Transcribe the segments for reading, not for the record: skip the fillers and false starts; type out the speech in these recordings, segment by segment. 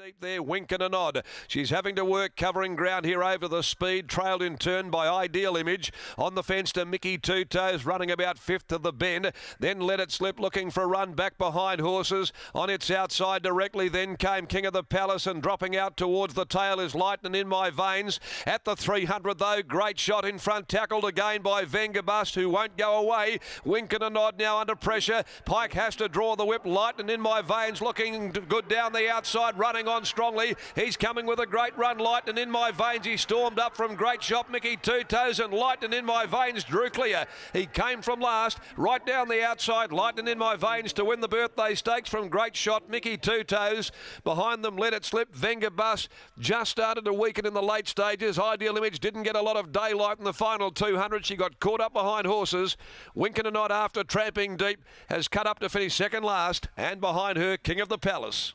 Deep there, wink and a nod. She's having to work covering ground here over the speed, trailed in turn by Ideal Image. On the fence to Mickey Two Toes, running about fifth of the bend. Then Let It Slip, looking for a run back behind horses. On its outside directly, then came King of the Palace, and dropping out towards the tail is Lightning in My Veins. At the 300 though, Great Shot in front, tackled again by Vengabust, who won't go away. Wink and a nod now under pressure. Pike has to draw the whip. Lightning in My Veins looking good down the outside, running on strongly. He's coming with a great run. Lightning in My Veins. He stormed up from Great Shot, Mickey Two Toes, and Lightning in My Veins drew clear. He came from last, right down the outside. Lightning in My Veins to win the birthday stakes from Great Shot, Mickey Two Toes. Behind them, Let It Slip. Vengabus just started to weaken in the late stages. Ideal Image didn't get a lot of daylight in the final 200. She got caught up behind horses. Wink and a nod after tramping deep has cut up to finish second last, and behind her, King of the Palace.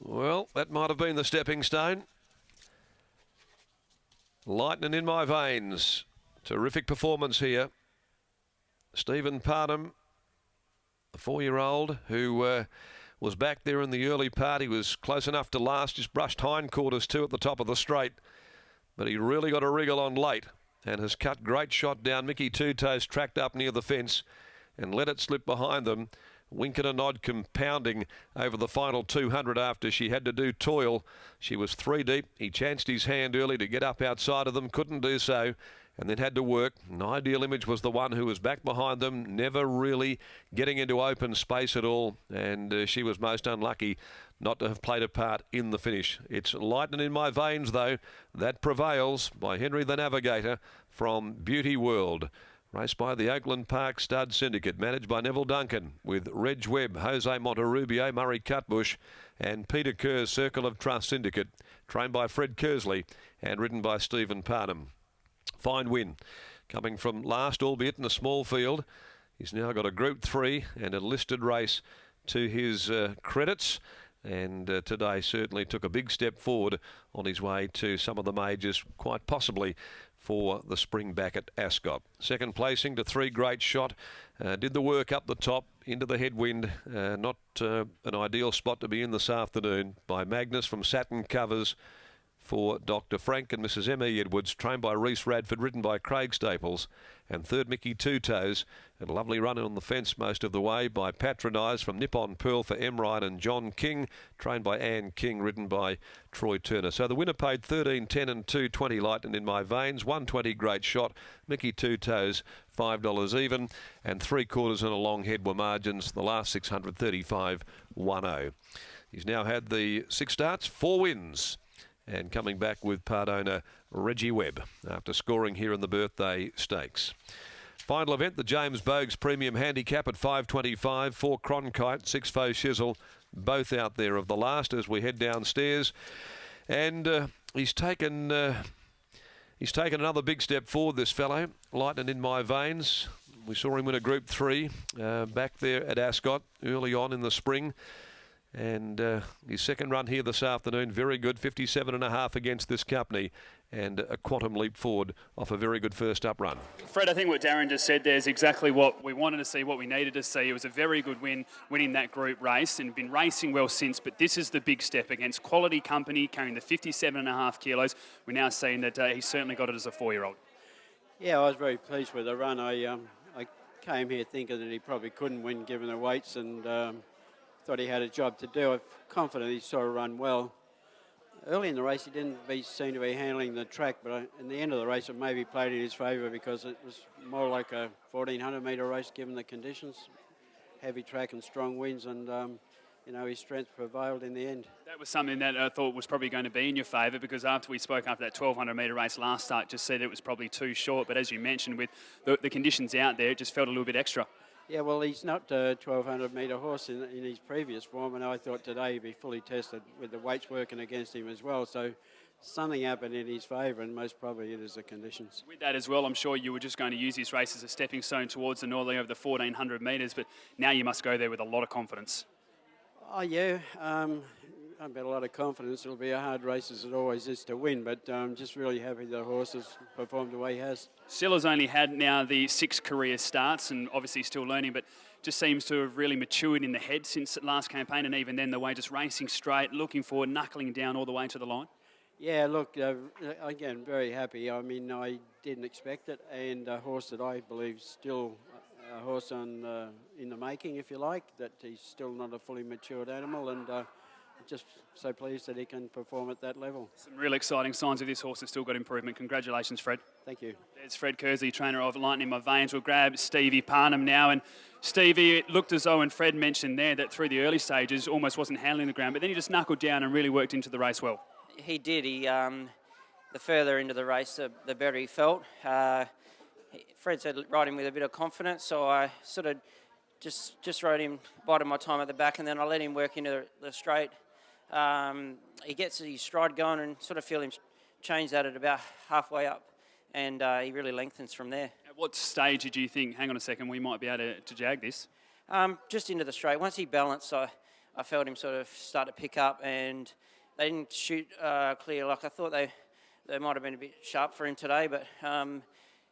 Well, that might have been the stepping stone. Lightning in My Veins. Terrific performance here. Stephen Parnham, the 4-year-old who was back there in the early part. He was close enough to last, just brushed hindquarters too at the top of the straight. But he really got a wriggle on late and has cut Great Shot down. Mickey Two Toes tracked up near the fence and Let It Slip behind them. Wink and a nod compounding over the final 200 after she had to do toil. She was 3 deep. He chanced his hand early to get up outside of them, couldn't do so, and then had to work. An Ideal Image was the one who was back behind them, never really getting into open space at all, and she was most unlucky not to have played a part in the finish. It's Lightning in My Veins, though, that prevails by Henry the Navigator from Beauty World. Raced by the Oakland Park Stud Syndicate, managed by Neville Duncan, with Reg Webb, Jose Monterrubio, Murray Cutbush, and Peter Kerr's Circle of Trust Syndicate, trained by Fred Kersley and ridden by Stephen Parnham. Fine win, coming from last, albeit in a small field. He's now got a Group 3 and a listed race to his credits. And today certainly took a big step forward on his way to some of the majors, quite possibly for the spring back at Ascot. Second placing to 3 Great Shot. Did the work up the top into the headwind. Not an ideal spot to be in this afternoon, by Magnus from Saturn Covers for Dr. Frank and Mrs. M.E. Edwards, trained by Reese Radford, ridden by Craig Staples. And third, Mickey Two Toes. A lovely run on the fence most of the way by Patronise from Nippon Pearl for M. Ryan and John King, trained by Anne King, ridden by Troy Turner. So the winner paid 13, 10 and 2.20 Lightning in My Veins, 120 Great Shot, Mickey Two Toes, $5 even, and 3/4 and a long head were margins. The last 635.10. He's now had the 6 starts, 4 wins. And coming back with part owner Reggie Webb after scoring here in the birthday stakes. Final event, the James Bogues Premium Handicap at 5.25. 4 Cronkite, 6 Faux Shizzle, both out there of the last as we head downstairs. And he's taken another big step forward, this fellow. Lightning in My Veins. We saw him win a Group 3 back there at Ascot early on in the spring. And his second run here this afternoon, very good, 57.5 against this company, and a quantum leap forward off a very good first up run. Fred, I think what Darren just said there is exactly what we wanted to see, what we needed to see. It was a very good win, winning that group race, and been racing well since, but this is the big step against quality company, carrying the 57.5 kilos. We're now seeing that he's certainly got it as a 4-year-old. Yeah, I was very pleased with the run. I came here thinking that he probably couldn't win given the weights, and thought he had a job to do. I'm confident he saw a run well. Early in the race, he didn't seem to be handling the track, but in the end of the race, it maybe played in his favour because it was more like a 1,400 metre race given the conditions. Heavy track and strong winds, and his strength prevailed in the end. That was something that I thought was probably going to be in your favour, because after we spoke after that 1,200 metre race last start, just said it was probably too short. But as you mentioned, with the conditions out there, it just felt a little bit extra. Yeah, well, he's not a 1,200 metre horse in his previous form, and I thought today he'd be fully tested with the weights working against him as well. So something happened in his favour, and most probably it is the conditions. With that as well, I'm sure you were just going to use this race as a stepping stone towards the Northern over the 1,400 metres, but now you must go there with a lot of confidence. Oh, yeah. I've got a lot of confidence. It'll be a hard race as it always is to win, but I'm just really happy the horse has performed the way he has. Silla's only had now the 6 career starts and obviously still learning, but just seems to have really matured in the head since the last campaign, and even then the way just racing straight, looking forward, knuckling down all the way to the line. Yeah, look, again, very happy. I mean, I didn't expect it, and a horse that I believe still a horse in the making, if you like, that he's still not a fully matured animal, and just so pleased that he can perform at that level. Some real exciting signs of this horse has still got improvement. Congratulations, Fred. Thank you. There's Fred Kersey, trainer of Lightning in My Veins. We'll grab Stevie Parnham now. And Stevie, it looked as though, and Fred mentioned there, that through the early stages almost wasn't handling the ground, but then he just knuckled down and really worked into the race well. He did. The further into the race, the better he felt. Fred said ride him with a bit of confidence, so I sort of just rode him, bided my time at the back, and then I let him work into the straight. He gets his stride going and sort of feel him change that at about halfway up, and he really lengthens from there. At what stage did you think, hang on a second, we might be able to jag this? Just into the straight. Once he balanced, I felt him sort of start to pick up, and they didn't shoot clear. Like I thought they might have been a bit sharp for him today, but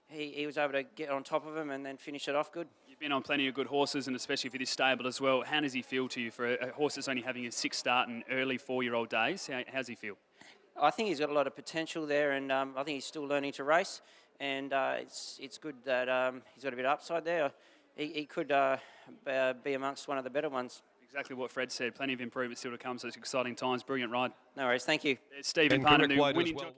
he was able to get on top of him and then finish it off good. You've been on plenty of good horses, and especially for this stable as well. How does he feel to you for a horse that's only having a 6th start in early 4-year-old days? How's he feel? I think he's got a lot of potential there, and I think he's still learning to race. And it's good that he's got a bit of upside there. He could be amongst one of the better ones. Exactly what Fred said. Plenty of improvement still to come, so it's exciting times. Brilliant ride. No worries. Thank you. There's Stephen And Parnham, correct weight as winning well. jockey.